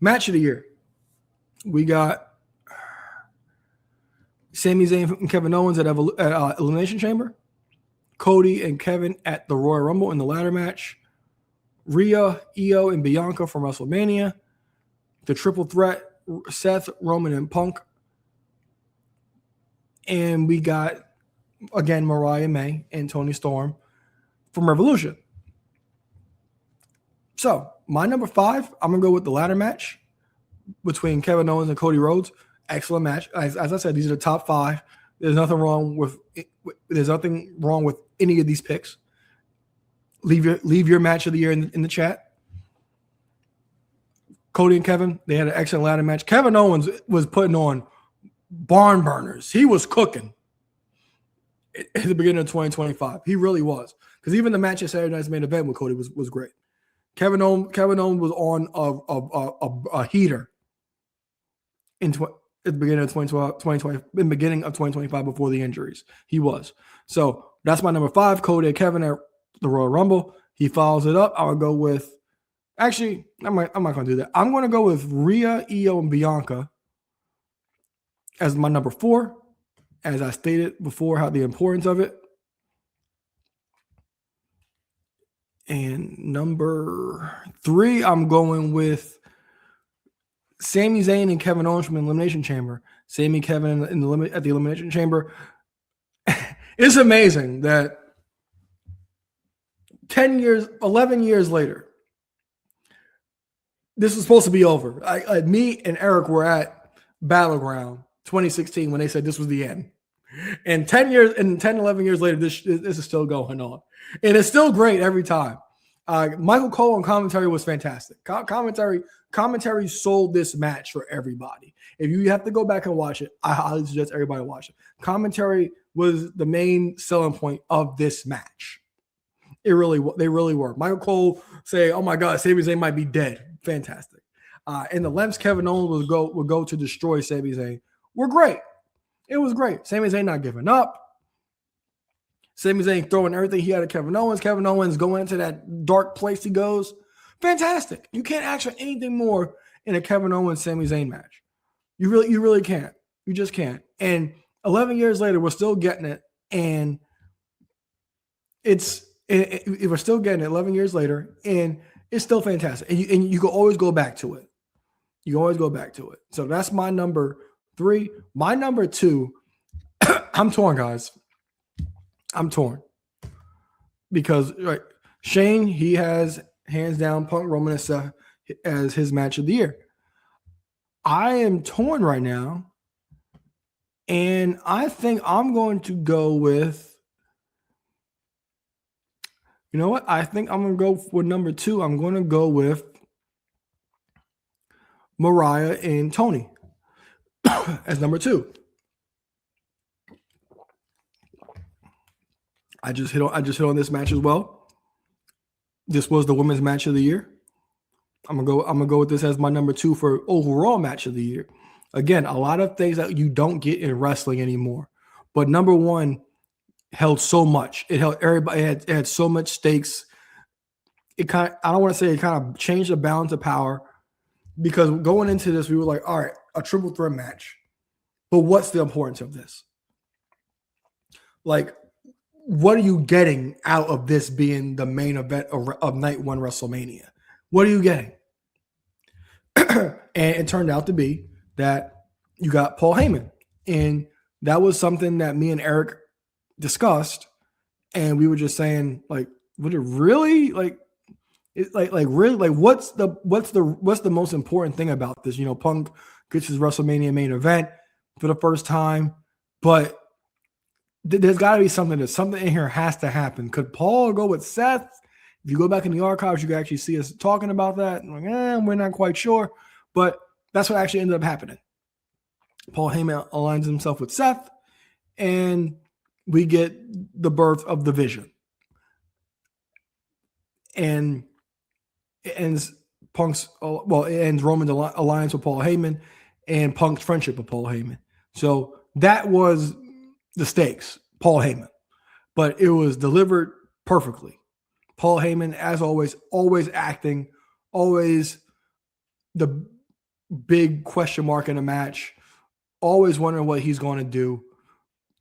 Match of the year. We got Sami Zayn and Kevin Owens at Elimination Chamber. Cody and Kevin at the Royal Rumble in the ladder match. Rhea, Io, and Bianca from WrestleMania. The triple threat, Seth, Roman, and Punk. And we got, again, Mariah May and Toni Storm from Revolution. So, my number 5, I'm going to go with the ladder match between Kevin Owens and Cody Rhodes. Excellent match. As I said, these are the top 5. There's nothing wrong with any of these picks. Leave your match of the year in the chat. Cody and Kevin, they had an excellent ladder match. Kevin Owens was putting on barn burners. He was cooking at the beginning of 2025. He really was. Because even the match at Saturday Night's Main Event with Cody was great. Kevin Owens was on a heater at the beginning of 2020, in the beginning of 2025 before the injuries. He was. So that's my number 5, Cody and Kevin at the Royal Rumble. He follows it up. I would go with, actually, I'm not going to do that. I'm going to go with Rhea, Io, and Bianca as my number 4, as I stated before, how the importance of it. And number 3, I'm going with Sami Zayn and Kevin Owens from the Elimination Chamber. Sami, Kevin at the Elimination Chamber. It's amazing that 11 years later, this is supposed to be over. Me and Eric were at Battleground 2016 when they said this was the end. And 11 years later, this is still going on. And it's still great every time. Michael Cole on commentary was fantastic. Commentary sold this match for everybody. If you have to go back and watch it, I highly suggest everybody watch it. Commentary was the main selling point of this match. They really were. Michael Cole say, "Oh my God, Sami Zayn might be dead." Fantastic. And the lengths Kevin Owens would go to destroy Sami Zayn were great. It was great. Sami Zayn not giving up. Sami Zayn throwing everything he had at Kevin Owens. Kevin Owens going into that dark place he goes. Fantastic. You can't ask for anything more in a Kevin Owens Sami Zayn match. You really can't. You just can't. And 11 years later, we're still getting it. And we're still getting it 11 years later, and it's still fantastic. And you can always go back to it. You can always go back to it. So that's my number 3. My number 2, I'm torn, guys. I'm torn. Because Shane, he has hands down Punk, Roman, and Seth as his match of the year. I am torn right now, and I think I'm going to go with, you know what? I think I'm going to go with number 2. I'm going to go with Mariah and Toni as number 2. I just hit on this match as well. This was the women's match of the year. I'm gonna go with this as my number 2 for overall match of the year. Again, a lot of things that you don't get in wrestling anymore, but number 1 held so much. It held everybody. It had so much stakes. I don't want to say it kind of changed the balance of power, because going into this, we were like, all right, a triple threat match, but what's the importance of this? Like, what are you getting out of this being the main event of night 1 WrestleMania? What are you getting? And it turned out to be that you got Paul Heyman. And that was something that me and Eric discussed. And we were just saying, like, would it really really what's the most important thing about this? You know, Punk gets his WrestleMania main event for the first time, but there's got to be something in here has to happen. Could Paul go with Seth? If you go back in the archives, you can actually see us talking about that. I'm like, we're not quite sure, but that's what actually ended up happening. Paul Heyman aligns himself with Seth, and we get the birth of the Vision. And it ends Roman's alliance with Paul Heyman and Punk's friendship with Paul Heyman. So that was the stakes, Paul Heyman. But it was delivered perfectly. Paul Heyman, as always acting, always big question mark in the match. Always wondering what he's going to do.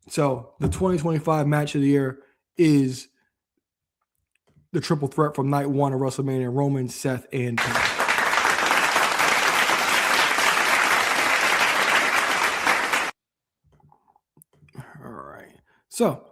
So the 2025 match of the year is the triple threat from night one of WrestleMania: Roman, Seth, and Toni. All right. So